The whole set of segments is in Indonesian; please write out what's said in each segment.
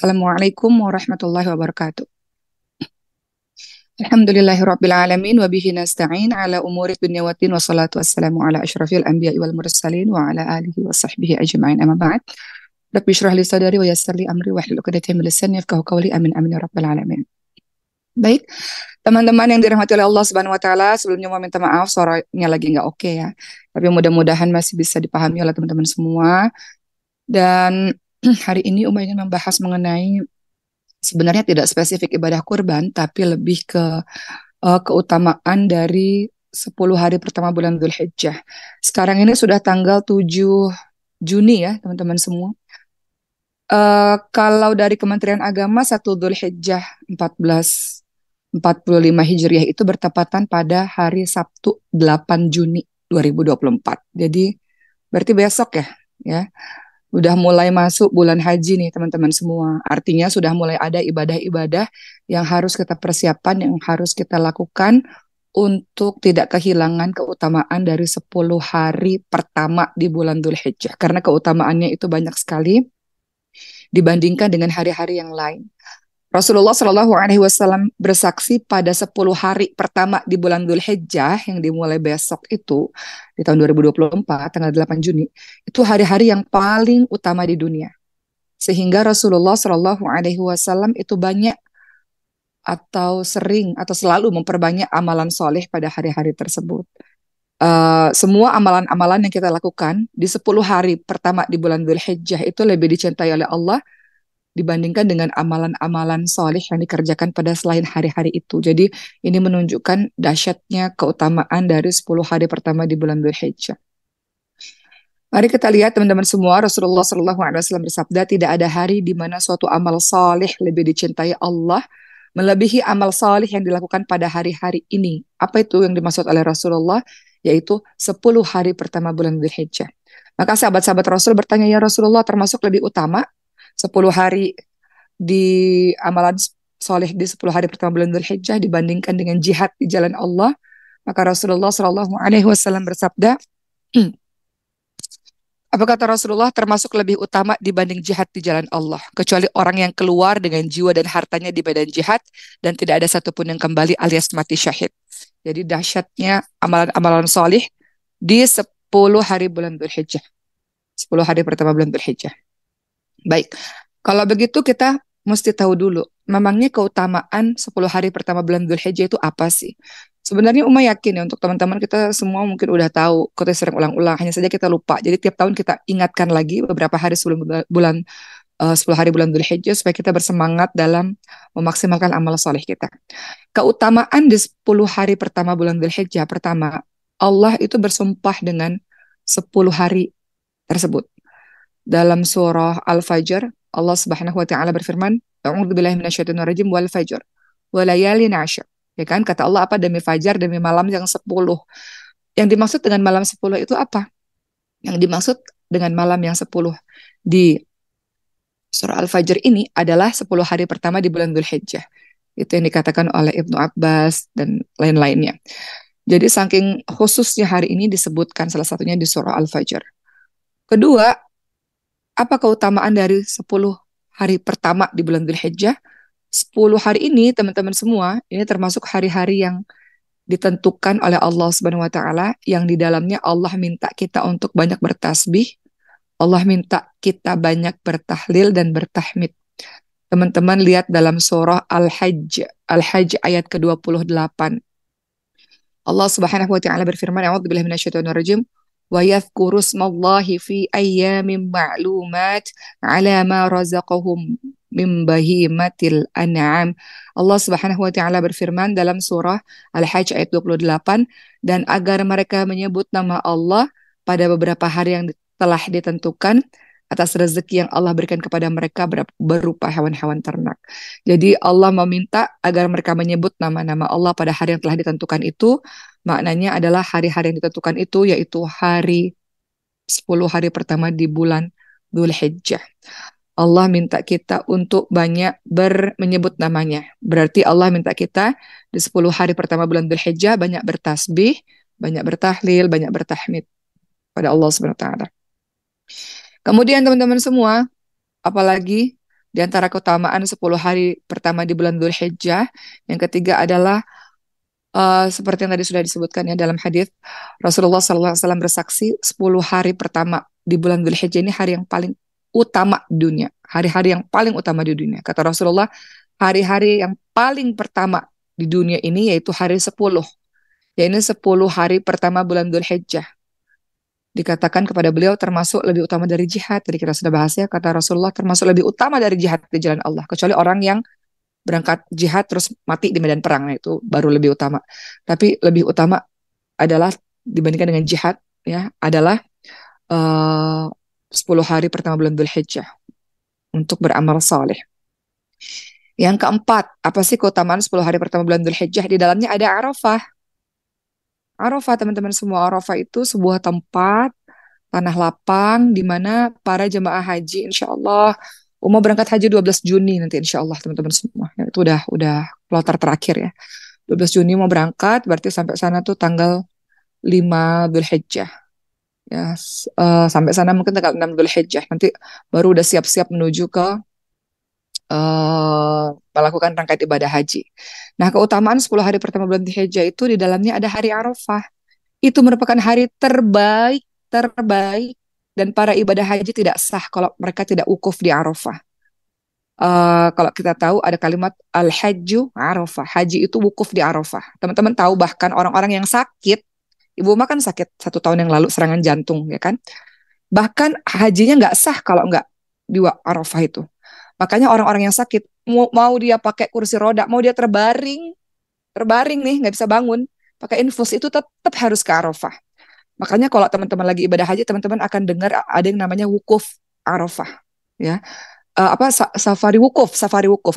Assalamualaikum warahmatullahi wabarakatuh. Alhamdulillahirrabbilalamin wa bihi nasta'in ala umuri dunya waddin wassalatu wassalamu ala asyrafil anbiya'i wal mursalin wa ala alihi wa sahbihi ajma'in amma ba'd. Rabbi shrah li sadari wa yassir li amri wahlul 'uqdatam min lisani yafqahu qawli amin amin ya rabbal alamin. Baik, teman-teman yang dirahmati oleh Allah Subhanahu wa taala, sebelumnya mau minta maaf suaranya lagi nggak oke ya. Tapi mudah-mudahan masih bisa dipahami oleh teman-teman semua. Dan hari ini Uma ingin membahas mengenai sebenarnya tidak spesifik ibadah kurban, tapi lebih ke keutamaan dari 10 hari pertama bulan Dzulhijjah. Sekarang ini sudah tanggal 7 Juni ya, teman-teman semua. Kalau dari Kementerian Agama, 1 Dzulhijjah 1445 Hijriah itu bertepatan pada hari Sabtu 8 Juni 2024. Jadi berarti besok ya. Udah mulai masuk bulan haji nih teman-teman semua. Artinya sudah mulai ada ibadah-ibadah yang harus kita persiapkan, yang harus kita lakukan untuk tidak kehilangan keutamaan dari 10 hari pertama di bulan Dzulhijjah. Karena keutamaannya itu banyak sekali dibandingkan dengan hari-hari yang lain. Rasulullah Shallallahu Alaihi Wasallam bersaksi pada 10 hari pertama di bulan Dzulhijjah yang dimulai besok itu di tahun 2024 tanggal 8 Juni itu hari-hari yang paling utama di dunia, sehingga Rasulullah Shallallahu Alaihi Wasallam itu banyak atau sering atau selalu memperbanyak amalan soleh pada hari-hari tersebut. Semua amalan-amalan yang kita lakukan di 10 hari pertama di bulan Dzulhijjah itu lebih dicintai oleh Allah dibandingkan dengan amalan-amalan soleh yang dikerjakan pada selain hari-hari itu. Jadi ini menunjukkan dahsyatnya keutamaan dari 10 hari pertama di bulan Dzulhijjah. Mari kita lihat teman-teman semua, Rasulullah SAW bersabda, tidak ada hari di mana suatu amal soleh lebih dicintai Allah melebihi amal soleh yang dilakukan pada hari-hari ini. Apa itu yang dimaksud oleh Rasulullah? Yaitu 10 hari pertama bulan Dzulhijjah. Maka sahabat-sahabat Rasul bertanya, ya Rasulullah, termasuk lebih utama 10 hari di amalan soleh di 10 hari pertama bulan Dzulhijjah dibandingkan dengan jihad di jalan Allah? Maka Rasulullah Shallallahu Alaihi Wasallam bersabda, apa kata Rasulullah, termasuk lebih utama dibanding jihad di jalan Allah, kecuali orang yang keluar dengan jiwa dan hartanya di medan jihad dan tidak ada satupun yang kembali alias mati syahid. Jadi dahsyatnya amalan-amalan soleh di 10 hari bulan Dzulhijjah. 10 hari pertama bulan Dzulhijjah. Baik, kalau begitu kita mesti tahu dulu, memangnya keutamaan 10 hari pertama bulan Dzulhijjah itu apa sih? Sebenarnya Uma yakin ya, untuk teman-teman kita semua mungkin udah tahu, kita sering ulang-ulang, hanya saja kita lupa. Jadi tiap tahun kita ingatkan lagi beberapa hari sebelum bulan 10 hari bulan Dzulhijjah supaya kita bersemangat dalam memaksimalkan amal soleh kita. Keutamaan di 10 hari pertama bulan Dzulhijjah, pertama, Allah itu bersumpah dengan 10 hari tersebut. Dalam surah Al-Fajr, Allah Subhanahu wa taala berfirman, "A'udzubillahi minasyaitonir rajim wal fajr wa layalin 'ashr." Ya kan, kata Allah apa? Demi fajar, demi malam yang 10. Yang dimaksud dengan malam 10 itu apa? Yang dimaksud dengan malam yang 10 di surah Al-Fajr ini adalah 10 hari pertama di bulan Dzulhijjah. Itu yang dikatakan oleh Ibnu Abbas dan lain-lainnya. Jadi saking khususnya hari ini disebutkan salah satunya di surah Al-Fajr. Kedua, apa keutamaan dari 10 hari pertama di bulan Dzulhijjah? 10 hari ini teman-teman semua, ini termasuk hari-hari yang ditentukan oleh Allah Subhanahu wa taala, yang di dalamnya Allah minta kita untuk banyak bertasbih, Allah minta kita banyak bertahlil dan bertahmid. Teman-teman lihat dalam surah Al-Hajj ayat ke-28. Allah Subhanahu wa taala berfirman, "A'udzubillahi minasyaitonir rajim. Wa yadhkuru smallahi fi ayyamin ma'lumat 'ala ma razaqahum min bahimatil an'am." Allah Subhanahu wa taala berfirman dalam surah Al-Hajj ayat 28, dan agar mereka menyebut nama Allah pada beberapa hari yang telah ditentukan atas rezeki yang Allah berikan kepada mereka berupa hewan-hewan ternak. Jadi Allah meminta agar mereka menyebut nama-nama Allah pada hari yang telah ditentukan itu. Maknanya adalah hari-hari yang ditentukan itu yaitu 10 hari pertama di bulan Dzulhijjah. Allah minta kita untuk banyak menyebut namanya. Berarti Allah minta kita di 10 hari pertama bulan Dzulhijjah banyak bertasbih, banyak bertahlil, banyak bertahmid pada Allah Subhanahu wa taala. Kemudian teman-teman semua, apalagi Di antara keutamaan 10 hari pertama di bulan Dzulhijjah, yang ketiga adalah seperti yang tadi sudah disebutkan ya dalam hadis Rasulullah SAW bersaksi 10 hari pertama di bulan Dzulhijjah ini hari yang paling utama di dunia, hari-hari yang paling utama di dunia. Kata Rasulullah, hari-hari yang paling pertama di dunia ini yaitu hari 10, yaitu 10 hari pertama bulan Dzulhijjah. Dikatakan kepada beliau termasuk lebih utama dari jihad. Tadi kita sudah bahas ya, kata Rasulullah termasuk lebih utama dari jihad di jalan Allah. Kecuali orang yang berangkat jihad terus mati di medan perang, nah itu baru lebih utama. Tapi lebih utama adalah dibandingkan dengan jihad ya adalah uh, 10 hari pertama bulan Dzulhijjah untuk beramal saleh. Yang keempat, apa sih keutamaan 10 hari pertama bulan Dzulhijjah? Di dalamnya ada Arafah. Arafah teman-teman semua, Arafah itu sebuah tempat tanah lapang di mana para jemaah haji insya Allah mau berangkat haji 12 Juni nanti insya Allah teman-teman semua. Ya, itu udah kloter terakhir ya. 12 Juni mau berangkat berarti sampai sana tuh tanggal 5 Dzulhijjah. Ya, sampai sana mungkin tanggal 6 Dzulhijjah. Nanti baru udah siap-siap menuju ke melakukan rangkaian ibadah haji. Nah, keutamaan 10 hari pertama bulan Dzulhijjah itu di dalamnya ada hari Arafah. Itu merupakan hari terbaik dan para ibadah haji tidak sah kalau mereka tidak wukuf di Arafah. Kalau kita tahu ada kalimat al-hajju Arafah. Haji itu wukuf di Arafah. Teman-teman tahu bahkan orang-orang yang sakit, Ibu Uma kan sakit 1 tahun yang lalu serangan jantung ya kan. Bahkan hajinya nggak sah kalau nggak di Arafah itu. Makanya orang-orang yang sakit mau dia pakai kursi roda, mau dia terbaring nih nggak bisa bangun, pakai infus itu tetap harus ke Arafah. Makanya kalau teman-teman lagi ibadah haji, teman-teman akan dengar ada yang namanya wukuf Arafah, ya. Safari wukuf.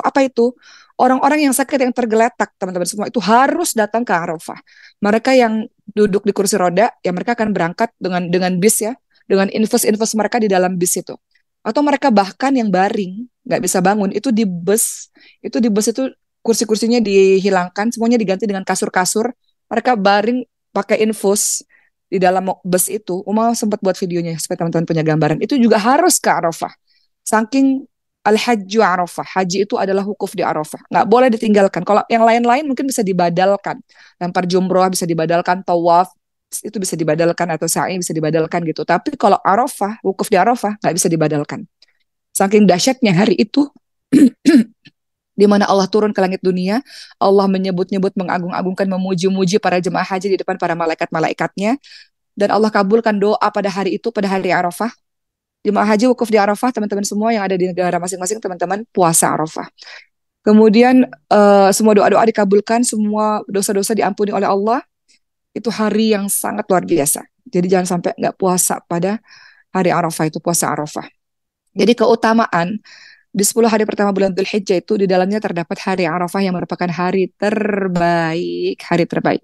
Apa itu? Orang-orang yang sakit yang tergeletak, teman-teman semua itu harus datang ke Arafah. Mereka yang duduk di kursi roda, ya mereka akan berangkat dengan bis ya, dengan infus-infus mereka di dalam bis itu. Atau mereka bahkan yang baring, nggak bisa bangun, itu di bus itu kursi-kursinya dihilangkan, semuanya diganti dengan kasur-kasur. Mereka baring pakai infus di dalam bus itu. Uma sempat buat videonya supaya teman-teman punya gambaran. Itu juga harus ke Arafah. Saking al-hajju Arafah. Haji itu adalah wukuf di Arafah. Nggak boleh ditinggalkan. Kalau yang lain-lain mungkin bisa dibadalkan. Lempar jumroh bisa dibadalkan, tawaf itu bisa dibadalkan, atau sa'i bisa dibadalkan gitu. Tapi kalau Arafah, wukuf di Arafah nggak bisa dibadalkan. Saking dahsyatnya hari itu, di mana Allah turun ke langit dunia, Allah menyebut-nyebut, mengagung-agungkan, memuji-muji para jemaah haji di depan para malaikat-malaikatnya, dan Allah kabulkan doa pada hari itu, pada hari Arafah. Jemaah haji wukuf di Arafah, teman-teman semua yang ada di negara masing-masing, teman-teman puasa Arafah. Kemudian semua doa-doa dikabulkan, semua dosa-dosa diampuni oleh Allah. Itu hari yang sangat luar biasa. Jadi jangan sampai nggak puasa pada hari Arafah itu, puasa Arafah. Jadi keutamaan di 10 hari pertama bulan Dzulhijjah itu di dalamnya terdapat hari Arafah yang merupakan hari terbaik, hari terbaik.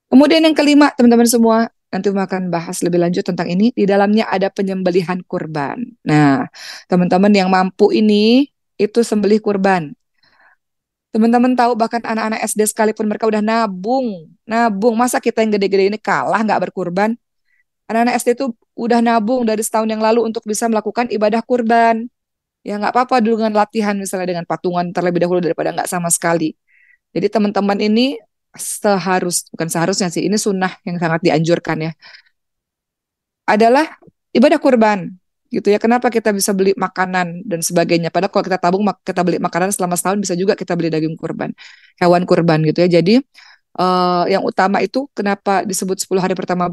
Kemudian yang kelima, teman-teman semua, nanti Uma akan bahas lebih lanjut tentang ini. Di dalamnya ada penyembelihan kurban. Nah, teman-teman yang mampu ini itu sembelih kurban. Teman-teman tahu bahkan anak-anak SD sekalipun mereka udah nabung. Masa kita yang gede-gede ini kalah nggak berkurban? Anak-anak SD itu udah nabung dari setahun yang lalu untuk bisa melakukan ibadah kurban. Ya nggak apa-apa dulu dengan latihan misalnya dengan patungan terlebih dahulu daripada nggak sama sekali. Jadi teman-teman ini bukan seharusnya sih, ini sunnah yang sangat dianjurkan ya, adalah ibadah kurban gitu ya. Kenapa kita bisa beli makanan dan sebagainya? Padahal kalau kita tabung, kita beli makanan selama setahun, bisa juga kita beli daging kurban, hewan kurban gitu ya. Jadi yang utama itu kenapa disebut 10 hari pertama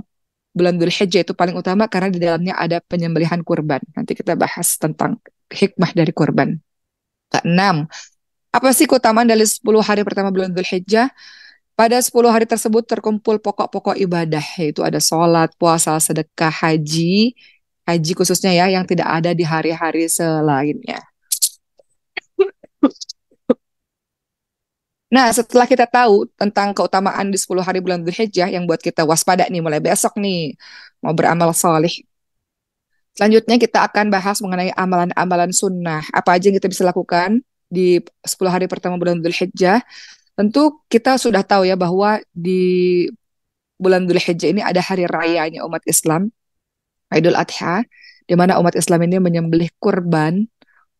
bulan Dzulhijjah itu paling utama karena di dalamnya ada penyembelihan kurban. Nanti kita bahas tentang hikmah dari kurban. Keenam, apa sih keutamaan dari 10 hari pertama bulan Dzulhijjah? Pada 10 hari tersebut terkumpul pokok-pokok ibadah, yaitu ada sholat, puasa, sedekah, haji, haji khususnya ya, yang tidak ada di hari-hari selainnya. Nah, setelah kita tahu tentang keutamaan di 10 hari bulan Dzulhijjah yang buat kita waspada nih mulai besok nih, mau beramal saleh. Selanjutnya kita akan bahas mengenai amalan-amalan sunnah. Apa aja yang kita bisa lakukan di 10 hari pertama bulan Dzulhijjah. Tentu kita sudah tahu ya bahwa di bulan Dzulhijjah ini ada hari rayanya umat Islam, Idul Adha, di mana umat Islam ini menyembelih kurban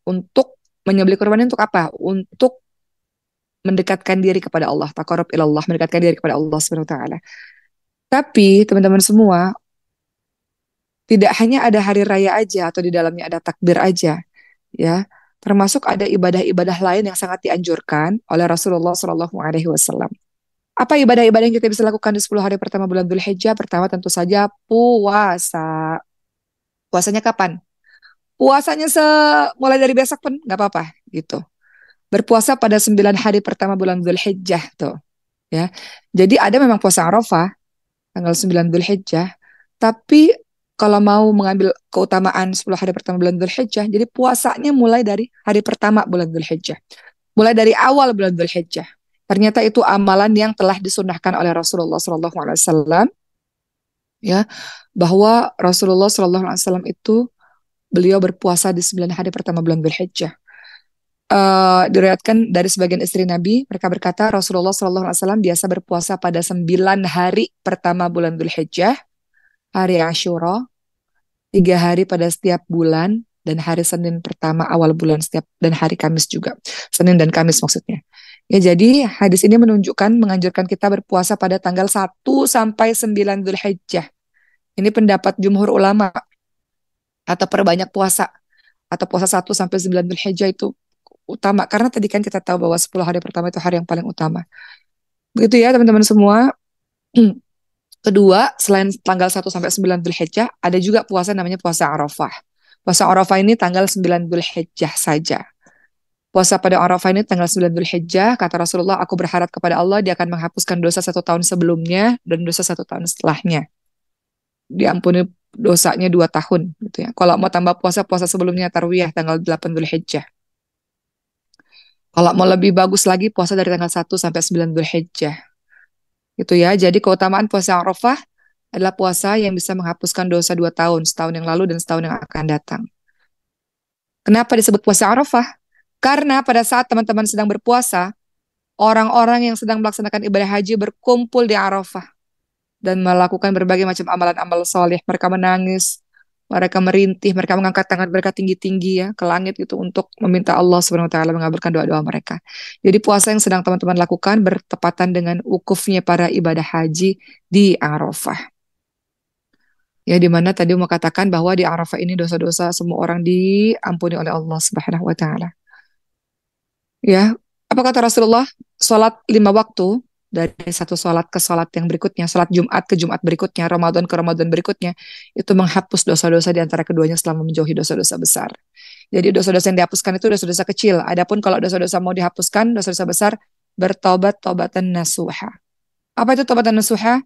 untuk Menyembelih kurban untuk apa? Untuk mendekatkan diri kepada Allah, taqarrub ilallah, mendekatkan diri kepada Allah Subhanahu wa taala. Tapi teman-teman semua, tidak hanya ada hari raya aja atau di dalamnya ada takbir aja, ya. Termasuk ada ibadah-ibadah lain yang sangat dianjurkan oleh Rasulullah Shallallahu alaihi wasallam. Apa ibadah-ibadah yang kita bisa lakukan di 10 hari pertama bulan Dzulhijjah? Pertama tentu saja puasa. Puasanya kapan? Puasanya mulai dari besok pun nggak apa-apa gitu. Berpuasa pada 9 hari pertama bulan Dzulhijjah tuh, ya. Jadi ada memang puasa Arafah tanggal 9 Dzulhijjah, tapi kalau mau mengambil keutamaan 10 hari pertama bulan Dzulhijjah, jadi puasanya mulai dari hari pertama bulan Dzulhijjah. Mulai dari awal bulan Dzulhijjah. Ternyata itu amalan yang telah disunahkan oleh Rasulullah SAW, ya, bahwa Rasulullah SAW itu beliau berpuasa di 9 hari pertama bulan Dzulhijjah. Diriwayatkan dari sebagian istri Nabi, mereka berkata Rasulullah SAW biasa berpuasa pada 9 hari pertama bulan Dzulhijjah, hari Asyura, 3 hari pada setiap bulan, dan hari Senin pertama awal bulan setiap, dan hari Kamis juga. Senin dan Kamis maksudnya. Ya, jadi hadis ini menunjukkan, menganjurkan kita berpuasa pada tanggal 1 sampai 9 Dzulhijjah. Ini pendapat jumhur ulama, atau perbanyak puasa, atau puasa 1 sampai 9 Dzulhijjah itu utama. Karena tadi kan kita tahu bahwa 10 hari pertama itu hari yang paling utama. Begitu ya teman-teman semua. Kedua, selain tanggal 1 sampai 9 Dzulhijjah, ada juga puasa namanya puasa Arafah. Puasa Arafah ini tanggal 9 Dzulhijjah saja. Puasa pada Arafah ini tanggal 9 Dzulhijjah, kata Rasulullah, aku berharap kepada Allah, dia akan menghapuskan dosa 1 tahun sebelumnya dan dosa 1 tahun setelahnya. Diampuni dosanya 2 tahun, gitu ya. Kalau mau tambah puasa, puasa sebelumnya Tarwiyah tanggal 8 Dzulhijjah. Kalau mau lebih bagus lagi, puasa dari tanggal 1 sampai 9 Dzulhijjah. Gitu ya. Jadi keutamaan puasa Arafah adalah puasa yang bisa menghapuskan dosa 2 tahun, setahun yang lalu dan setahun yang akan datang. Kenapa disebut puasa Arafah? Karena pada saat teman-teman sedang berpuasa, orang-orang yang sedang melaksanakan ibadah haji berkumpul di Arafah dan melakukan berbagai macam amalan-amal soleh. Mereka menangis, mereka merintih, mereka mengangkat tangan mereka tinggi-tinggi ya ke langit itu untuk meminta Allah Subhanahu wa taala mengabulkan doa-doa mereka. Jadi puasa yang sedang teman-teman lakukan bertepatan dengan wukufnya para ibadah haji di Arafah. Ya, di mana tadi mau katakan bahwa di Arafah ini dosa-dosa semua orang diampuni oleh Allah Subhanahu wa taala. Ya, apa kata Rasulullah? Salat 5 waktu dari satu salat ke salat yang berikutnya, salat Jumat ke Jumat berikutnya, Ramadan ke Ramadan berikutnya, itu menghapus dosa-dosa di antara keduanya selama menjauhi dosa-dosa besar. Jadi dosa-dosa yang dihapuskan itu dosa-dosa kecil. Adapun kalau dosa-dosa mau dihapuskan, dosa-dosa besar, bertobat tobatan nasuha. Apa itu tobatan nasuha?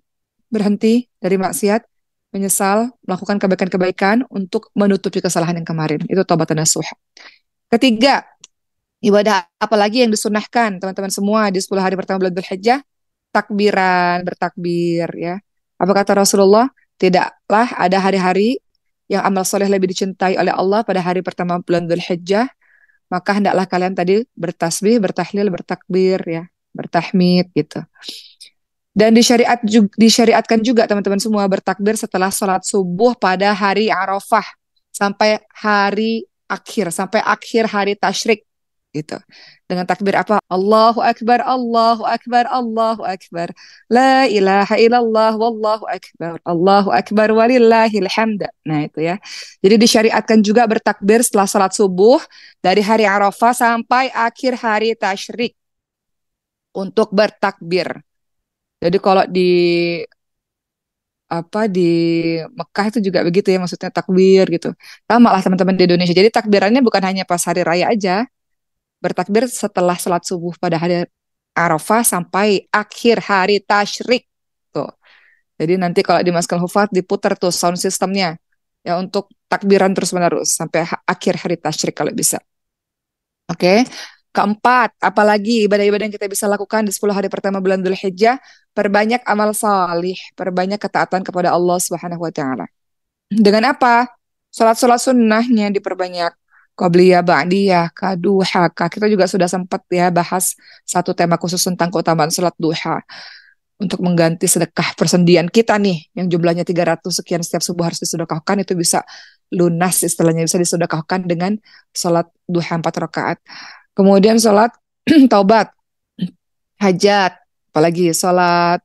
Berhenti dari maksiat, menyesal, melakukan kebaikan-kebaikan untuk menutupi kesalahan yang kemarin. Itu tobatan nasuha. Ketiga, ibadah apa lagi yang disunahkan teman-teman semua di 10 hari pertama bulan Dzulhijjah? Takbiran, bertakbir ya. Apa kata Rasulullah? Tidaklah ada hari-hari yang amal soleh lebih dicintai oleh Allah pada hari pertama bulan Dzulhijjah, maka hendaklah kalian tadi bertasbih, bertahlil, bertakbir ya, bertahmid gitu. Dan disyariatkan juga teman-teman semua bertakbir setelah sholat subuh pada hari Arafah sampai hari akhir, sampai akhir hari tasyrik gitu. Dengan takbir apa? Allahu Akbar, Allahu Akbar, Allahu Akbar. La ilaha illallah, wallahu akbar. Allahu Akbar walillahil hamd. Nah, itu ya. Jadi disyariatkan juga bertakbir setelah sholat subuh dari hari Arafah sampai akhir hari tasyrik untuk bertakbir. Jadi kalau di Mekah itu juga begitu ya, maksudnya takbir gitu. Sama lah teman-teman di Indonesia. Jadi takbirannya bukan hanya pas hari raya aja, bertakbir setelah sholat subuh pada hari Arafah sampai akhir hari tasyrik tuh. Jadi nanti kalau di Maskal Hufat diputar tuh sound systemnya ya untuk takbiran terus-menerus sampai akhir hari tasyrik kalau bisa. Oke. Keempat, apalagi ibadah-ibadah yang kita bisa lakukan di 10 hari pertama bulan Dzulhijjah, perbanyak amal salih, perbanyak ketaatan kepada Allah Subhanahu wa taala. Dengan apa? Salat-salat sunnahnya diperbanyak. Qobliyah, ba'diyah, duha. Kita juga sudah sempat ya bahas satu tema khusus tentang keutamaan salat duha untuk mengganti sedekah persendian kita nih yang jumlahnya 300 sekian setiap subuh harus disedekahkan, itu bisa lunas istilahnya, bisa disedekahkan dengan sholat duha 4 rakaat. Kemudian sholat taubat, hajat, apalagi sholat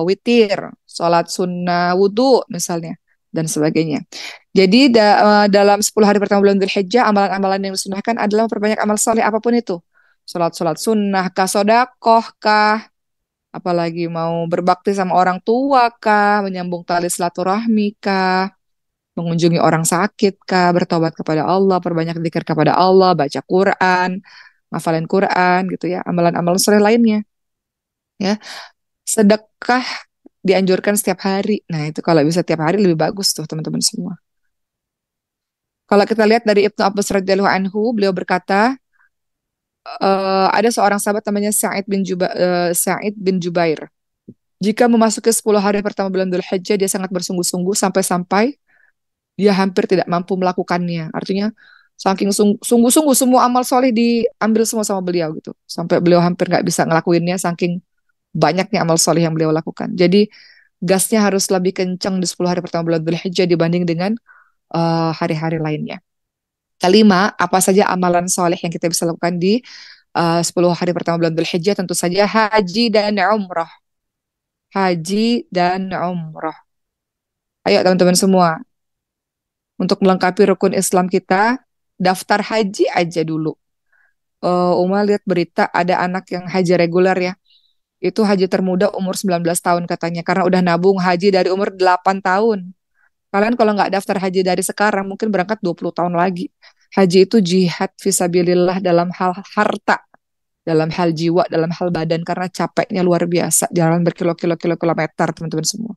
witir, sholat sunnah wudhu misalnya, dan sebagainya. Jadi dalam 10 hari pertama bulan Dzulhijjah, amalan-amalan yang disunahkan adalah memperbanyak amal soleh apapun itu. Sholat-sholat sunnah, kah, sodakoh, kah, apalagi mau berbakti sama orang tua, kah, menyambung tali silaturahmi, kah, mengunjungi orang sakit, kah, bertobat kepada Allah, perbanyak zikir kepada Allah, baca Quran, ngafalin Quran, gitu ya, amalan-amalan soleh lainnya. Ya, sedekah dianjurkan setiap hari. Nah, itu kalau bisa setiap hari lebih bagus tuh teman-teman semua. Kalau kita lihat dari Ibnu Abbas radhiyallahu anhu, beliau berkata, ada seorang sahabat namanya Sa'id bin Jubair. Jika memasuki 10 hari pertama bulan Dzulhijjah, dia sangat bersungguh-sungguh sampai-sampai dia hampir tidak mampu melakukannya. Artinya saking sungguh-sungguh semua amal soleh diambil semua sama beliau gitu. Sampai beliau hampir nggak bisa ngelakuinnya saking banyaknya amal soleh yang beliau lakukan. Jadi gasnya harus lebih kencang di 10 hari pertama bulan Dzulhijjah dibanding dengan hari-hari lainnya. Kelima, apa saja amalan soleh yang kita bisa lakukan di 10 hari pertama bulan Dzulhijjah? Tentu saja haji dan umrah. Haji dan umrah. Ayo teman-teman semua, untuk melengkapi rukun Islam kita, daftar haji aja dulu. Uma lihat berita ada anak yang haji reguler ya. Itu haji termuda umur 19 tahun katanya, karena udah nabung haji dari umur 8 tahun. Kalian kalau nggak daftar haji dari sekarang, mungkin berangkat 20 tahun lagi. Haji itu jihad fisabilillah dalam hal harta, dalam hal jiwa, dalam hal badan, karena capeknya luar biasa, jalan berkilo-kilo-kilometer teman-teman semua.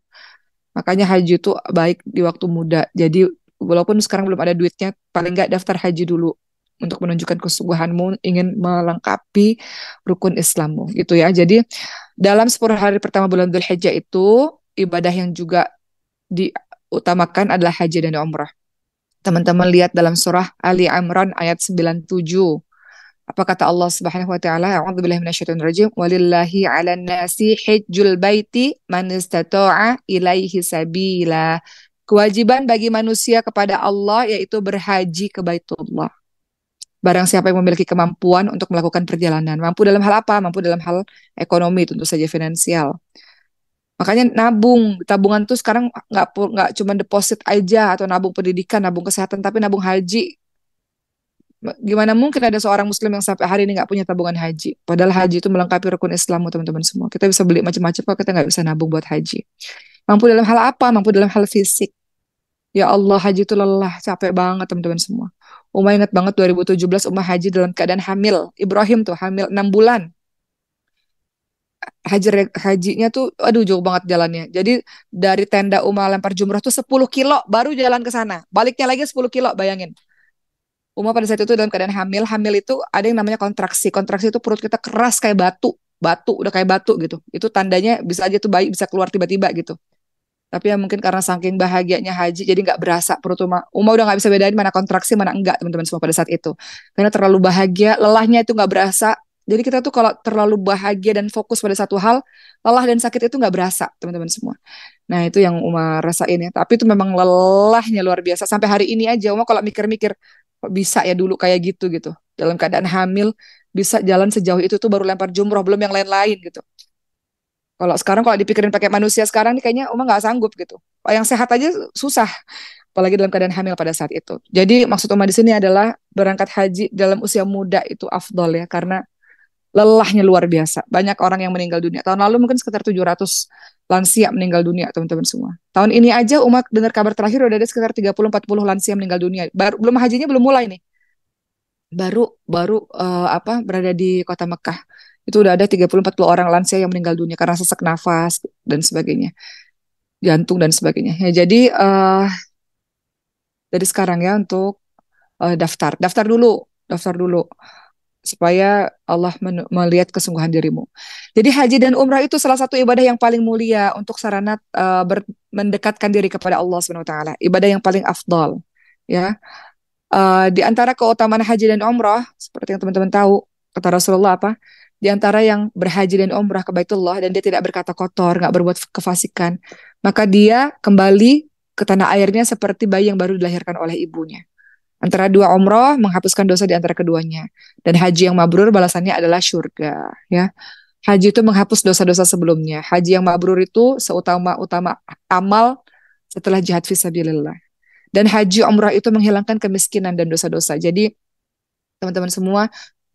Makanya haji itu baik di waktu muda. Jadi walaupun sekarang belum ada duitnya, paling nggak daftar haji dulu untuk menunjukkan kesungguhanmu ingin melengkapi rukun Islammu gitu ya. Jadi dalam 10 hari pertama bulan Dzulhijjah itu ibadah yang juga diutamakan adalah haji dan umrah. Teman-teman lihat dalam surah Ali Imran ayat 97. Apa kata Allah Subhanahu wa taala? A'udzubillahi minasyaitonir rajim. Walillahi 'alan nasi hajjul baiti man istata'a ilaihi sabila. Kewajiban bagi manusia kepada Allah yaitu berhaji ke Baitullah. Barang siapa yang memiliki kemampuan untuk melakukan perjalanan. Mampu dalam hal apa? Mampu dalam hal ekonomi, tentu saja finansial. Makanya nabung, tabungan tuh sekarang nggak cuma deposit aja atau nabung pendidikan, nabung kesehatan, tapi nabung haji. Gimana mungkin ada seorang muslim yang sampai hari ini nggak punya tabungan haji? Padahal haji itu melengkapi rukun Islam, teman-teman semua. Kita bisa beli macam-macam kalau kita nggak bisa nabung buat haji. Mampu dalam hal apa? Mampu dalam hal fisik. Ya Allah, haji itu lelah, capek banget teman-teman semua. Umar ingat banget 2017 Umar haji dalam keadaan hamil. Ibrahim tuh hamil 6 bulan. Hajinya tuh aduh jauh banget jalannya. Jadi dari tenda Umar lempar jumrah tuh 10 kilo baru jalan ke sana. Baliknya lagi 10 kilo, bayangin. Uma pada saat itu dalam keadaan hamil. Hamil itu ada yang namanya kontraksi. Kontraksi itu perut kita keras kayak batu. Batu, udah kayak batu gitu. Itu tandanya bisa aja tuh bayi bisa keluar tiba-tiba gitu. Tapi ya mungkin karena saking bahagianya haji, jadi nggak berasa perut Uma. Uma udah nggak bisa bedain mana kontraksi, mana enggak, teman-teman semua pada saat itu. Karena terlalu bahagia, lelahnya itu nggak berasa. Jadi kita tuh kalau terlalu bahagia dan fokus pada satu hal, lelah dan sakit itu nggak berasa, teman-teman semua. Nah itu yang Uma rasain ya. Tapi itu memang lelahnya luar biasa. Sampai hari ini aja Uma kalau mikir-mikir, kok bisa ya dulu kayak gitu. Dalam keadaan hamil, bisa jalan sejauh itu tuh baru lempar jumroh, belum yang lain-lain gitu. Kalau sekarang kalau dipikirin pakai manusia sekarang nih kayaknya Uma nggak sanggup gitu. Yang sehat aja susah, apalagi dalam keadaan hamil pada saat itu. Jadi maksud Uma di sini adalah berangkat haji dalam usia muda itu afdol ya, karena lelahnya luar biasa. Banyak orang yang meninggal dunia. Tahun lalu mungkin sekitar 700 lansia meninggal dunia, teman-teman semua. Tahun ini aja Uma dengar kabar terakhir udah ada sekitar 30-40 lansia meninggal dunia. Baru belum hajinya belum mulai nih. Baru baru berada di kota Mekah. Itu udah ada 30-40 orang lansia yang meninggal dunia karena sesak nafas dan sebagainya. Jantung dan sebagainya. Ya, jadi dari sekarang ya untuk daftar dulu supaya Allah melihat kesungguhan dirimu. Jadi haji dan umrah itu salah satu ibadah yang paling mulia untuk sarana mendekatkan diri kepada Allah Subhanahu wa taala. Ibadah yang paling afdal. Ya. Di antara keutamaan haji dan umrah, seperti yang teman-teman tahu, kata Rasulullah apa? Di antara yang berhaji dan umrah ke Baitullah dan dia tidak berkata kotor, nggak berbuat kefasikan, maka dia kembali ke tanah airnya seperti bayi yang baru dilahirkan oleh ibunya. Antara dua umroh menghapuskan dosa di antara keduanya. Dan haji yang mabrur balasannya adalah surga. Ya, haji itu menghapus dosa-dosa sebelumnya. Haji yang mabrur itu seutama-utama amal setelah jihad fisabilillah. Dan haji umrah itu menghilangkan kemiskinan dan dosa-dosa. Jadi teman-teman semua,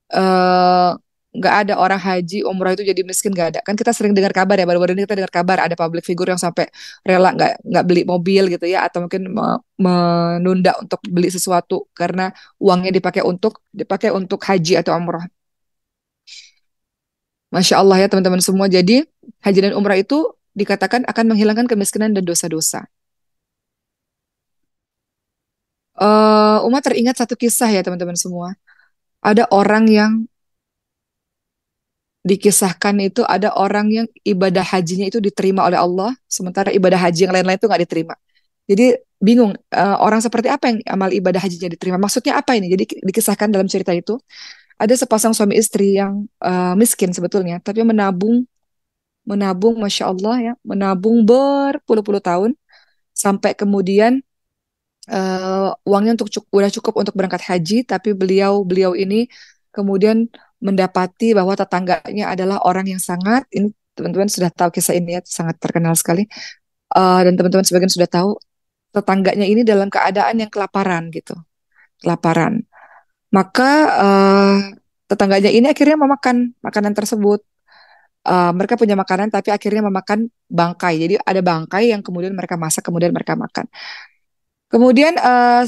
eh, nggak ada orang haji umrah itu jadi miskin, nggak ada. Kan kita sering dengar kabar ya, baru-baru ini kita dengar kabar ada public figure yang sampai rela nggak beli mobil gitu ya, atau mungkin menunda untuk beli sesuatu karena uangnya dipakai untuk haji atau umrah. Masya Allah ya teman-teman semua. Jadi haji dan umrah itu dikatakan akan menghilangkan kemiskinan dan dosa-dosa. Umat teringat satu kisah ya teman-teman semua. Ada orang yang dikisahkan itu ada orang yang ibadah hajinya itu diterima oleh Allah, sementara ibadah haji yang lain-lain itu nggak diterima. Jadi bingung, orang seperti apa yang amal ibadah hajinya diterima? Maksudnya apa ini? Jadi dikisahkan dalam cerita itu ada sepasang suami istri yang miskin sebetulnya, tapi menabung, menabung, masya Allah ya, menabung berpuluh-puluh tahun sampai kemudian uangnya udah cukup untuk berangkat haji, tapi beliau beliau ini kemudian mendapati bahwa tetangganya adalah orang yang sangat, ini teman-teman sudah tahu kisah ini ya, sangat terkenal sekali. Dan teman-teman sebagian sudah tahu tetangganya ini dalam keadaan yang kelaparan gitu, kelaparan. Maka tetangganya ini akhirnya memakan makanan tersebut. Mereka punya makanan tapi akhirnya memakan bangkai. Jadi ada bangkai yang kemudian mereka masak, kemudian mereka makan. Kemudian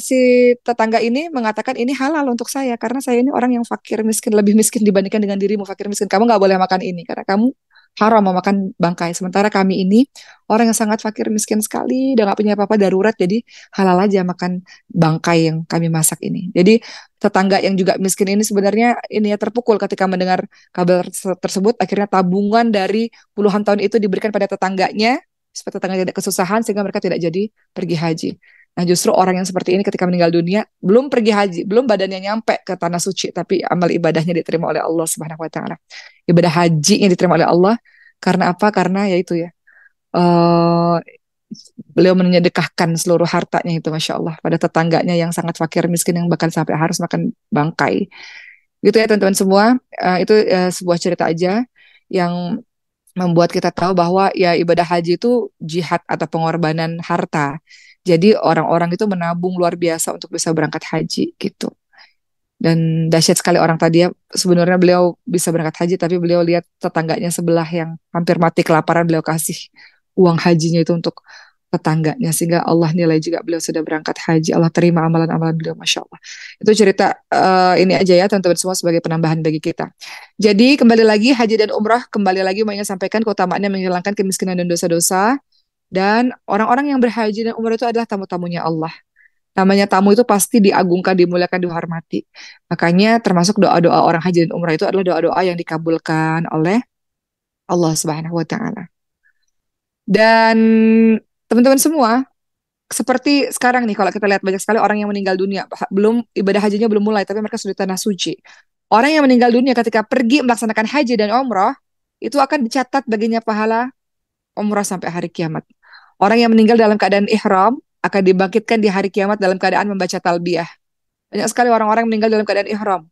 si tetangga ini mengatakan ini halal untuk saya karena saya ini orang yang fakir miskin, lebih miskin dibandingkan dengan dirimu fakir miskin. Kamu nggak boleh makan ini karena kamu haram memakan bangkai. Sementara kami ini orang yang sangat fakir miskin sekali dan nggak punya apa-apa darurat, jadi halal aja makan bangkai yang kami masak ini. Jadi tetangga yang juga miskin ini sebenarnya ini ya terpukul ketika mendengar kabar tersebut. Akhirnya tabungan dari puluhan tahun itu diberikan pada tetangganya supaya tetangganya tidak kesusahan sehingga mereka tidak jadi pergi haji. Nah, justru orang yang seperti ini ketika meninggal dunia, belum pergi haji, belum badannya nyampe ke tanah suci, tapi amal ibadahnya diterima oleh Allah Subhanahu wa taala. Ibadah haji yang diterima oleh Allah karena apa? Karena yaitu ya, eh beliau menyedekahkan seluruh hartanya itu, Masya Allah, pada tetangganya yang sangat fakir miskin yang bahkan sampai harus makan bangkai. Gitu ya teman-teman semua. Itu sebuah cerita aja yang membuat kita tahu bahwa ya ibadah haji itu jihad atau pengorbanan harta. Jadi orang-orang itu menabung luar biasa untuk bisa berangkat haji gitu. Dan dahsyat sekali orang tadi ya. Sebenarnya beliau bisa berangkat haji, tapi beliau lihat tetangganya sebelah yang hampir mati kelaparan, beliau kasih uang hajinya itu untuk tetangganya. Sehingga Allah nilai juga beliau sudah berangkat haji. Allah terima amalan-amalan beliau, Masya Allah. Itu cerita ini aja ya teman-teman semua sebagai penambahan bagi kita. Jadi kembali lagi haji dan umrah, kembali lagi mau ingin sampaikan keutamaannya menghilangkan kemiskinan dan dosa-dosa. Dan orang-orang yang berhaji dan umrah itu adalah tamu-tamunya Allah. Namanya tamu itu pasti diagungkan, dimuliakan, dihormati. Makanya termasuk doa-doa orang haji dan umrah itu adalah doa-doa yang dikabulkan oleh Allah Subhanahu wa taala. Dan teman-teman semua, seperti sekarang nih kalau kita lihat banyak sekali orang yang meninggal dunia, belum ibadah hajinya belum mulai tapi mereka sudah di tanah suci. Orang yang meninggal dunia ketika pergi melaksanakan haji dan umrah itu akan dicatat baginya pahala umrah sampai hari kiamat. Orang yang meninggal dalam keadaan ihram akan dibangkitkan di hari kiamat dalam keadaan membaca talbiyah. Banyak sekali orang-orang meninggal dalam keadaan ihram.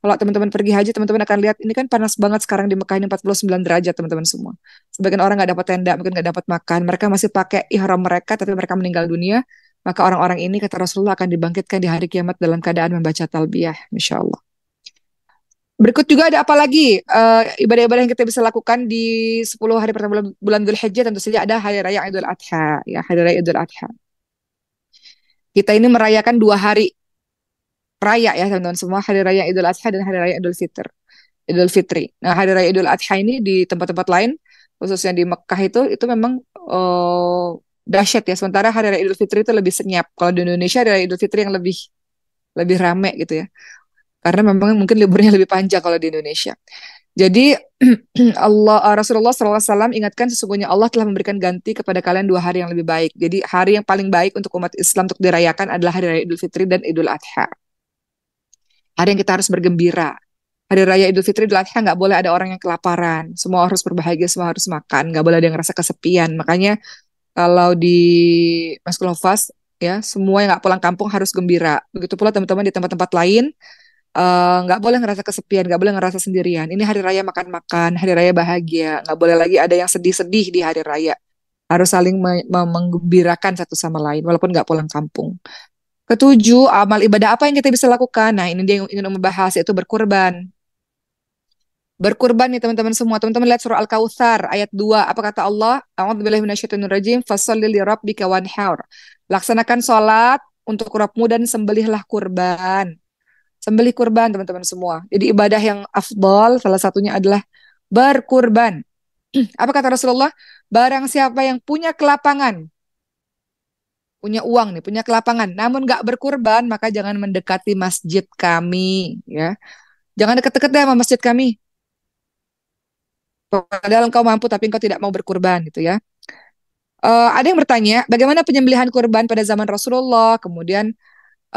Kalau teman-teman pergi haji, teman-teman akan lihat ini kan panas banget sekarang di Mekah ini 49 derajat teman-teman semua. Sebagian orang nggak dapat tenda, mungkin nggak dapat makan. Mereka masih pakai ihram mereka, tapi mereka meninggal dunia. Maka orang-orang ini kata Rasulullah akan dibangkitkan di hari kiamat dalam keadaan membaca talbiyah. Masya Allah. Berikut juga ada apa lagi ibadah-ibadah yang kita bisa lakukan di 10 hari pertama bulan Dzulhijjah, tentu saja ada hari raya Idul Adha ya, hari raya Idul Adha. Kita ini merayakan 2 hari raya ya teman-teman semua, hari raya Idul Adha dan hari raya Idul Fitri. Nah, hari raya Idul Adha ini di tempat-tempat lain khususnya di Mekah itu memang dahsyat ya. Sementara hari raya Idul Fitri itu lebih senyap. Kalau di Indonesia hari raya Idul Fitri yang lebih lebih rame gitu ya. Karena memang mungkin liburnya lebih panjang kalau di Indonesia. Jadi Rasulullah SAW ingatkan sesungguhnya Allah telah memberikan ganti kepada kalian 2 hari yang lebih baik. Jadi hari yang paling baik untuk umat Islam untuk dirayakan adalah hari raya Idul Fitri dan Idul Adha. Hari yang kita harus bergembira. Hari raya Idul Fitri, Idul Adha nggak boleh ada orang yang kelaparan. Semua harus berbahagia, semua harus makan. Nggak boleh ada yang ngerasa kesepian. Makanya Kalau di Maskul Hufaz, ya, semua yang nggak pulang kampung harus gembira. Begitu pula teman-teman di tempat-tempat lain, nggak boleh ngerasa kesepian, nggak boleh ngerasa sendirian. Ini hari raya makan-makan, hari raya bahagia. Nggak boleh lagi ada yang sedih-sedih di hari raya. Harus saling menggembirakan satu sama lain, walaupun nggak pulang kampung. Ketujuh, amal ibadah apa yang kita bisa lakukan? Nah, ini dia yang ingin membahas, yaitu berkurban. Berkurban nih teman-teman semua. Teman-teman lihat surah Al-Kautsar ayat 2. Apa kata Allah? A'udzubillahi minasyaitonirrajim. Fasholli lirabbika wanhar. Laksanakan sholat untuk Rabbmu dan sembelihlah kurban. Sembelih kurban teman-teman semua. Jadi ibadah yang afdal salah satunya adalah berkurban. Apa kata Rasulullah? Barang siapa yang punya kelapangan, punya uang nih, punya kelapangan, namun nggak berkurban, maka jangan mendekati masjid kami, ya. Jangan dekat-dekat deh sama masjid kami. Padahal engkau mampu tapi engkau tidak mau berkurban gitu ya. Ada yang bertanya, bagaimana penyembelihan kurban pada zaman Rasulullah? Kemudian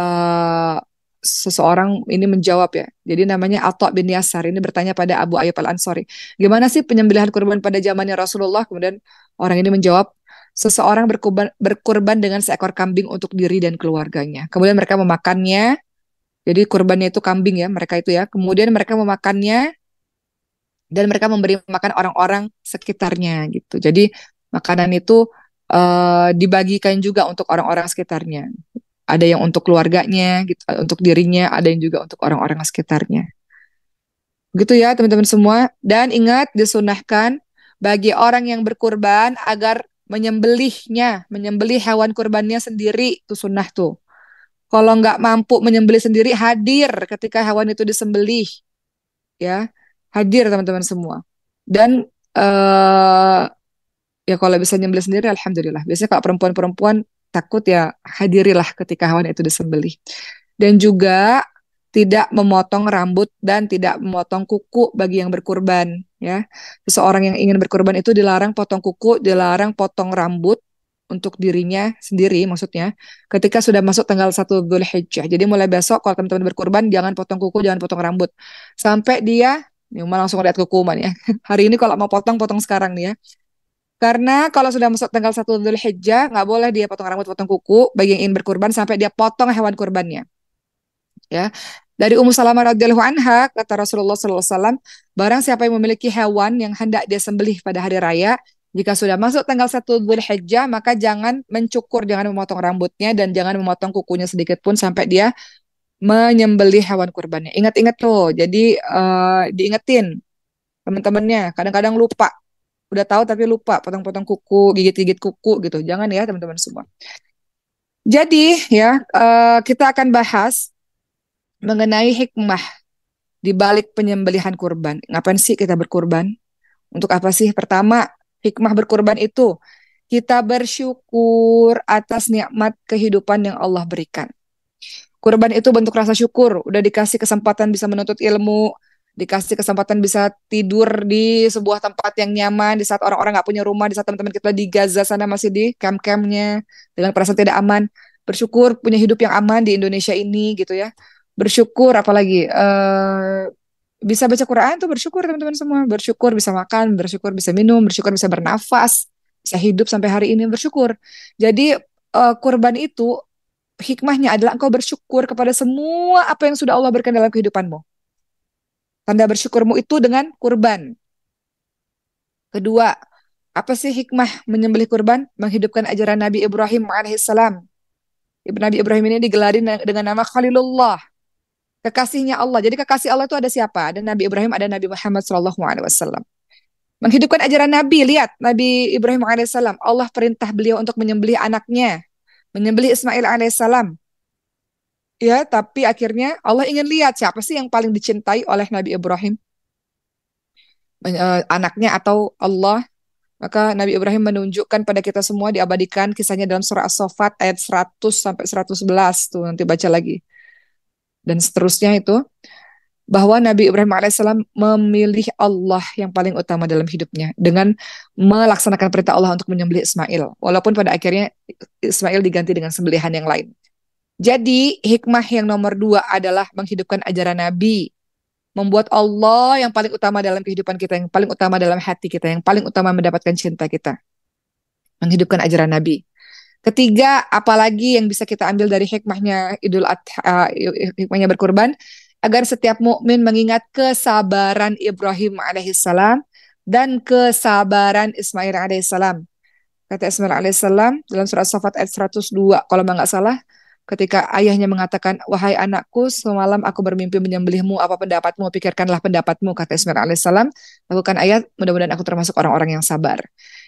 eh, seseorang ini menjawab ya. Jadi namanya Atha bin Yasar ini bertanya pada Abu Ayyub Al-Ansari. Gimana sih penyembelihan kurban pada zamannya Rasulullah? Kemudian orang ini menjawab, seseorang berkurban dengan seekor kambing untuk diri dan keluarganya. Kemudian mereka memakannya. Jadi kurbannya itu kambing ya, mereka itu ya. Kemudian mereka memakannya dan mereka memberi makan orang-orang sekitarnya gitu. Jadi makanan itu dibagikan juga untuk orang-orang sekitarnya. Ada yang untuk keluarganya, gitu, untuk dirinya, ada yang juga untuk orang-orang sekitarnya. Gitu ya teman-teman semua. Dan ingat disunahkan bagi orang yang berkurban agar menyembelihnya, menyembelih hewan kurbannya sendiri, itu sunnah tuh. Kalau nggak mampu menyembelih sendiri, hadir ketika hewan itu disembelih, ya, hadir teman-teman semua. Dan ya kalau bisa nyembelih sendiri, alhamdulillah. Biasanya kalau perempuan-perempuan takut ya hadirilah ketika hewan itu disembelih. Dan juga tidak memotong rambut dan tidak memotong kuku bagi yang berkurban. Ya, seseorang yang ingin berkurban itu dilarang potong kuku, dilarang potong rambut untuk dirinya sendiri, maksudnya ketika sudah masuk tanggal 1 Dzulhijjah. Jadi mulai besok kalau teman-teman berkurban jangan potong kuku, jangan potong rambut sampai dia, ini Uma langsung lihat kukuman ya. Hari ini kalau mau potong, potong sekarang nih ya. Karena kalau sudah masuk tanggal 1 Dzulhijjah, nggak boleh dia potong rambut, potong kuku bagi yang ingin berkurban sampai dia potong hewan kurbannya. Ya. Dari Ummu Salamah radhiyallahu anha, kata Rasulullah SAW, barang siapa yang memiliki hewan yang hendak dia sembelih pada hari raya, jika sudah masuk tanggal 1 Dzulhijjah, maka jangan mencukur, jangan memotong rambutnya, dan jangan memotong kukunya sedikit pun sampai dia menyembelih hewan kurbannya. Ingat-ingat tuh, jadi diingetin teman-temannya, kadang-kadang lupa. Udah tahu tapi lupa, potong-potong kuku, gigit-gigit kuku gitu. Jangan ya teman-teman semua. Jadi ya, kita akan bahas mengenai hikmah di balik penyembelihan kurban. Ngapain sih kita berkurban? Untuk apa sih? Pertama, hikmah berkurban itu kita bersyukur atas nikmat kehidupan yang Allah berikan. Kurban itu bentuk rasa syukur, udah dikasih kesempatan bisa menuntut ilmu, dikasih kesempatan bisa tidur di sebuah tempat yang nyaman, di saat orang-orang nggak punya rumah, di saat teman-teman kita di Gaza sana masih di camp-campnya, dengan perasaan tidak aman. Bersyukur punya hidup yang aman di Indonesia ini gitu ya. Bersyukur apalagi, bisa baca Quran tuh bersyukur teman-teman semua. Bersyukur bisa makan, bersyukur bisa minum, bersyukur bisa bernafas, bisa hidup sampai hari ini bersyukur. Jadi kurban itu hikmahnya adalah engkau bersyukur kepada semua apa yang sudah Allah berikan dalam kehidupanmu. Tanda bersyukurmu itu dengan kurban. Kedua, apa sih hikmah menyembelih kurban? Menghidupkan ajaran Nabi Ibrahim alaihissalam. Nabi Ibrahim ini digelari dengan nama Khalilullah, kekasihnya Allah. Jadi kekasih Allah itu ada siapa? Ada Nabi Ibrahim, ada Nabi Muhammad SAW. Menghidupkan ajaran Nabi, lihat Nabi Ibrahim alaihissalam. Allah perintah beliau untuk menyembelih anaknya, menyembelih Ismail alaihissalam. Ya, tapi akhirnya Allah ingin lihat siapa sih yang paling dicintai oleh Nabi Ibrahim, anaknya atau Allah. Maka Nabi Ibrahim menunjukkan pada kita semua, diabadikan kisahnya dalam surah As-Saffat ayat 100 sampai 111 tuh, nanti baca lagi. Dan seterusnya itu, bahwa Nabi Ibrahim alaihissalam memilih Allah yang paling utama dalam hidupnya dengan melaksanakan perintah Allah untuk menyembelih Ismail. Walaupun pada akhirnya Ismail diganti dengan sembelihan yang lain. Jadi hikmah yang nomor 2 adalah menghidupkan ajaran Nabi. Membuat Allah yang paling utama dalam kehidupan kita, yang paling utama dalam hati kita, yang paling utama mendapatkan cinta kita. menghidupkan ajaran Nabi. Ketiga, apalagi yang bisa kita ambil dari hikmahnya Idul Adha, hikmahnya berkurban, agar setiap mukmin mengingat kesabaran Ibrahim alaihissalam dan kesabaran Ismail alaihissalam. Kata Ismail alaihissalam dalam surat Safat ayat 102, kalau nggak salah, ketika ayahnya mengatakan, wahai anakku, semalam aku bermimpi menyembelihmu, apa pendapatmu? Pikirkanlah pendapatmu, kata Ismail alaihissalam. Lakukan ayat, mudah-mudahan aku termasuk orang-orang yang sabar.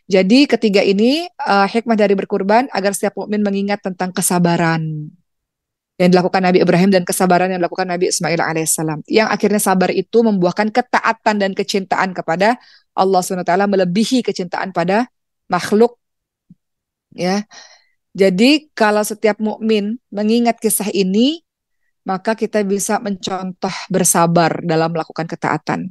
Jadi ketiga ini hikmah dari berkurban agar setiap mukmin mengingat tentang kesabaran yang dilakukan Nabi Ibrahim dan kesabaran yang dilakukan Nabi Ismail alaihissalam. Yang akhirnya sabar itu membuahkan ketaatan dan kecintaan kepada Allah SWT melebihi kecintaan pada makhluk, ya. Jadi kalau setiap mukmin mengingat kisah ini, maka kita bisa mencontoh bersabar dalam melakukan ketaatan.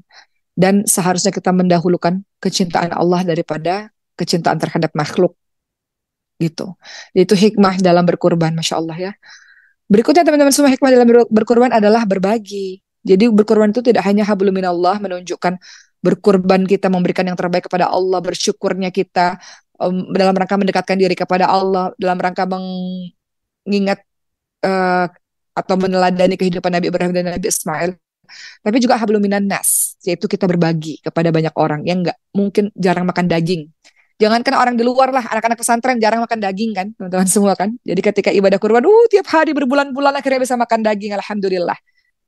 Dan seharusnya kita mendahulukan kecintaan Allah daripada kecintaan terhadap makhluk. Gitu. Itu hikmah dalam berkurban, Masya Allah ya. Berikutnya teman-teman semua, hikmah dalam berkurban adalah berbagi. Jadi berkurban itu tidak hanya hablum minallah, menunjukkan berkurban kita memberikan yang terbaik kepada Allah, bersyukurnya kita dalam rangka mendekatkan diri kepada Allah, dalam rangka mengingat uh, atau meneladani kehidupan Nabi Ibrahim dan Nabi Ismail, tapi juga hablum minan nas, yaitu kita berbagi kepada banyak orang yang nggak mungkin jarang makan daging. Jangankan orang di luar lah, anak-anak pesantren jarang makan daging kan, teman-teman semua kan. Jadi ketika ibadah kurban, tiap hari berbulan-bulan akhirnya bisa makan daging, alhamdulillah.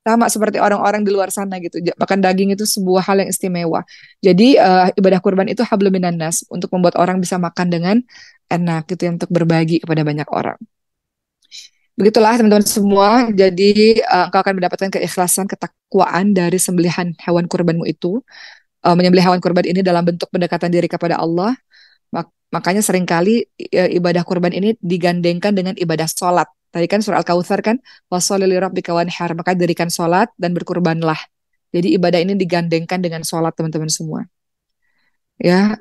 Sama seperti orang-orang di luar sana gitu. Makan daging itu sebuah hal yang istimewa. Jadi ibadah kurban itu hablum minan nas, untuk membuat orang bisa makan dengan enak gitu ya, untuk berbagi kepada banyak orang. Begitulah teman-teman semua. Jadi engkau akan mendapatkan keikhlasan, ketakwaan dari sembelihan hewan kurbanmu itu. Menyembelih hewan kurban ini dalam bentuk pendekatan diri kepada Allah. Makanya seringkali ibadah kurban ini digandengkan dengan ibadah sholat. Tadi kan surah Al-Kautsar kan, washolli lirabbika wanhar, maka dirikan sholat dan berkurbanlah. Jadi ibadah ini digandengkan dengan sholat teman-teman semua. Ya,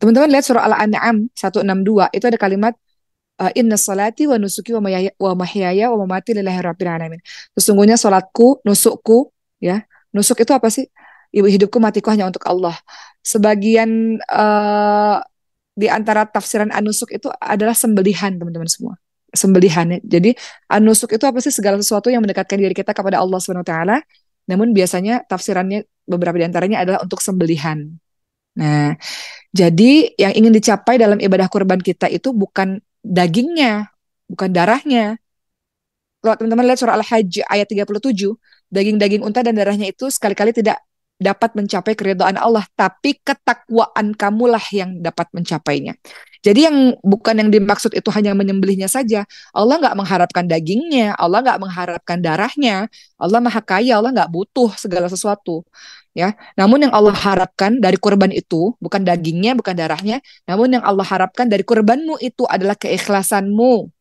teman-teman lihat surah Al-An'am 162, itu ada kalimat inna salati wa nusuki wa mahyaya wa mamati lillahi rabbil alamin. Sesungguhnya salatku, nusukku, ya. Nusuk itu apa sih? Hidupku matiku hanya untuk Allah. Sebagian di antara tafsiran anusuk itu adalah sembelihan, teman-teman semua. Sembelihan ya. Jadi anusuk itu apa sih? Segala sesuatu yang mendekatkan diri kita kepada Allah Subhanahu wa taala. Namun biasanya tafsirannya beberapa di antaranya adalah untuk sembelihan. Nah, jadi yang ingin dicapai dalam ibadah kurban kita itu bukan dagingnya, bukan darahnya. Kalau teman-teman lihat surah Al-Hajj ayat 37, daging-daging unta dan darahnya itu sekali-kali tidak dapat mencapai keridhaan Allah, tapi ketakwaan kamulah yang dapat mencapainya. Jadi yang bukan yang dimaksud itu hanya menyembelihnya saja. Allah nggak mengharapkan dagingnya, Allah nggak mengharapkan darahnya. Allah maha kaya, Allah nggak butuh segala sesuatu. Ya, namun yang Allah harapkan dari kurban itu bukan dagingnya, bukan darahnya, namun yang Allah harapkan dari kurbanmu itu adalah keikhlasanmu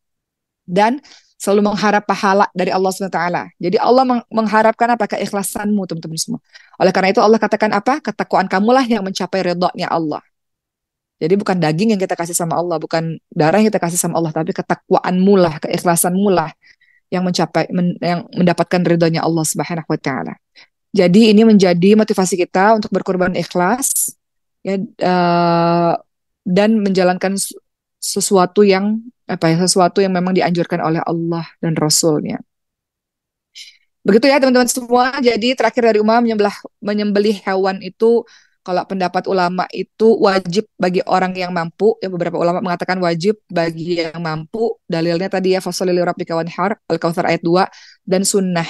dan selalu mengharap pahala dari Allah SWT. Jadi Allah mengharapkan apa? Keikhlasanmu, teman-teman semua. Oleh karena itu Allah katakan apa? Ketakwaan kamulah yang mencapai ridha-Nya Allah. Jadi bukan daging yang kita kasih sama Allah, bukan darah yang kita kasih sama Allah, tapi ketakwaanmu lah, keikhlasanmu lah yang yang mendapatkan ridha-Nya Allah Subhanahu wa taala. Jadi ini menjadi motivasi kita untuk berkorban ikhlas, ya, dan menjalankan sesuatu yang sesuatu yang memang dianjurkan oleh Allah dan Rasul-Nya. Begitu ya teman-teman semua. Jadi terakhir dari Umar, menyembelih hewan itu, kalau pendapat ulama itu wajib bagi orang yang mampu. Ya, beberapa ulama mengatakan wajib bagi yang mampu. Dalilnya tadi ya, fasholli lirabbika wanhar, Al-Kautsar ayat 2, dan sunnah.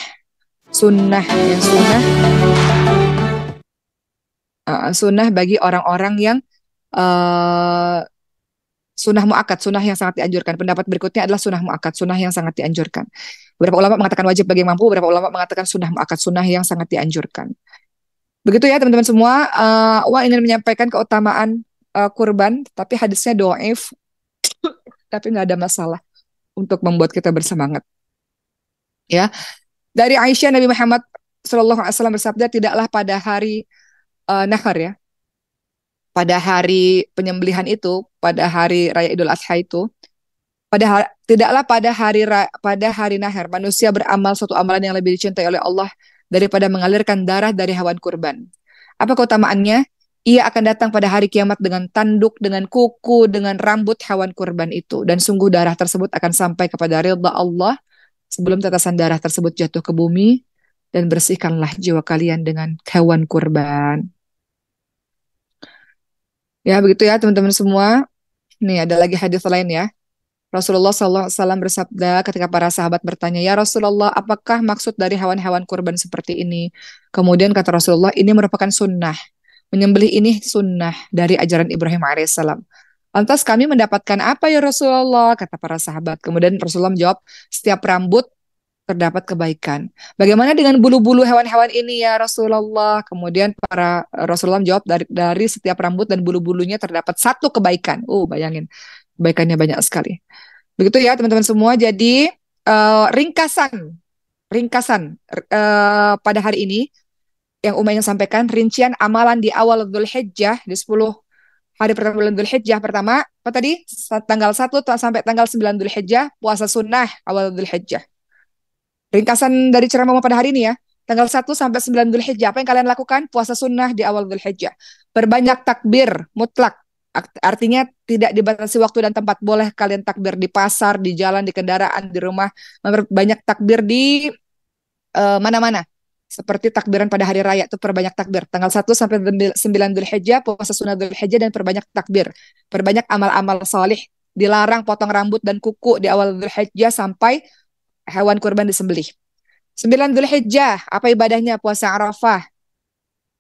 Sunnah bagi orang-orang yang sunnah muakkad, sunnah yang sangat dianjurkan. Pendapat berikutnya adalah sunnah muakkad, sunnah yang sangat dianjurkan. Beberapa ulama mengatakan wajib bagi yang mampu, beberapa ulama mengatakan sunnah muakkad, sunnah yang sangat dianjurkan. Begitu ya teman-teman semua. Wah, ingin menyampaikan keutamaan kurban, tapi hadisnya dhaif, tapi nggak ada masalah untuk membuat kita bersemangat. Ya, dari Aisyah, Nabi Muhammad SAW bersabda, tidaklah pada hari nahar ya, pada hari penyembelihan itu, pada hari raya Idul Adha itu, tidaklah pada hari nahar manusia beramal suatu amalan yang lebih dicintai oleh Allah daripada mengalirkan darah dari hewan kurban. Apa keutamaannya? Ia akan datang pada hari kiamat dengan tanduk, dengan kuku, dengan rambut hewan kurban itu. Dan sungguh darah tersebut akan sampai kepada ridha Allah sebelum tetesan darah tersebut jatuh ke bumi. Dan bersihkanlah jiwa kalian dengan hewan kurban. Ya, begitu ya teman-teman semua. Nih, ada lagi hadis lain ya. Rasulullah SAW bersabda ketika para sahabat bertanya, "Ya Rasulullah, apakah maksud dari hewan-hewan kurban seperti ini?" Kemudian kata Rasulullah, ini merupakan sunnah. Menyembelih ini sunnah dari ajaran Ibrahim alaihissalam. Lantas kami mendapatkan apa ya Rasulullah? Kata para sahabat. Kemudian Rasulullah menjawab, setiap rambut terdapat kebaikan. Bagaimana dengan bulu-bulu hewan-hewan ini ya Rasulullah? Kemudian para Rasulullah menjawab, dari setiap rambut dan bulu-bulunya terdapat satu kebaikan. Bayangin, kebaikannya banyak sekali. Begitu ya teman-teman semua. Jadi ringkasan ringkasan pada hari ini yang Umayyah sampaikan, rincian amalan di awal Dzulhijjah, di 10 hari pertama bulan Dzulhijjah pertama, apa tadi? Tanggal 1 sampai tanggal 9 Dzulhijjah, puasa sunnah awal Dzulhijjah. Ringkasan dari ceramah pada hari ini ya. Tanggal 1 sampai 9 Dzulhijjah, apa yang kalian lakukan? Puasa sunnah di awal Dzulhijjah. Perbanyak takbir mutlak. Artinya tidak dibatasi waktu dan tempat. Boleh kalian takbir di pasar, di jalan, di kendaraan, di rumah. Banyak takbir di mana-mana. Seperti takbiran pada hari raya itu perbanyak takbir. Tanggal 1 sampai 9 Dzulhijjah, puasa sunnah Dzulhijjah dan perbanyak takbir. Perbanyak amal-amal salih. Dilarang potong rambut dan kuku di awal Dzulhijjah sampai hewan kurban disembelih. 9 Dzulhijjah, apa ibadahnya? Puasa Arafah.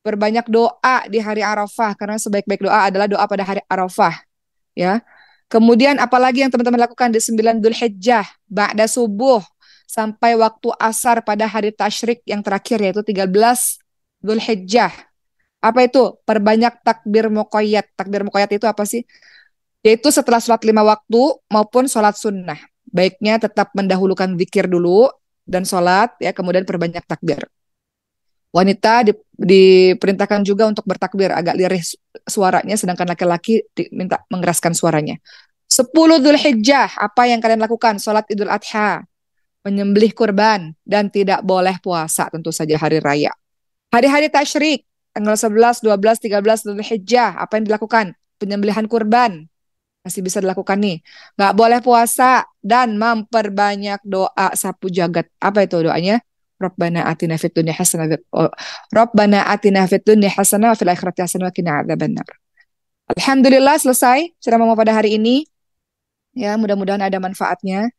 Perbanyak doa di hari Arafah karena sebaik-baik doa adalah doa pada hari Arafah, ya. Kemudian apalagi yang teman-teman lakukan di 9 Dzulhijjah, ba'da subuh sampai waktu asar pada hari tasyrik yang terakhir yaitu 13 Dzulhijjah. Apa itu? Perbanyak takbir muqayyad. Takbir muqayyad itu apa sih? Yaitu setelah sholat 5 waktu maupun sholat sunnah. Baiknya tetap mendahulukan zikir dulu dan sholat, ya, kemudian perbanyak takbir. Wanita diperintahkan juga untuk bertakbir agak lirih suaranya, sedangkan laki-laki diminta mengeraskan suaranya. 10 Dzulhijjah, apa yang kalian lakukan? Sholat Idul Adha, menyembelih kurban, dan tidak boleh puasa, tentu saja hari raya. Hari-hari tasyrik, tanggal 11, 12, 13 Dzulhijjah, apa yang dilakukan? Penyembelihan kurban, masih bisa dilakukan nih. Nggak boleh puasa dan memperbanyak doa sapu jagat. Apa itu doanya? Rabbana atina fid dunya hasanah. Rabbana atina fid dunya hasanah wa fil akhirati hasanah wa qina adzabannar. Alhamdulillah selesai ceramah pada hari ini. Ya, mudah-mudahan ada manfaatnya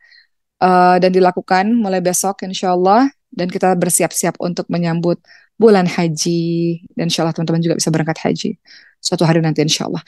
dan dilakukan mulai besok insyaallah, dan kita bersiap-siap untuk menyambut bulan haji, dan insyaallah teman-teman juga bisa berangkat haji suatu hari nanti insyaallah.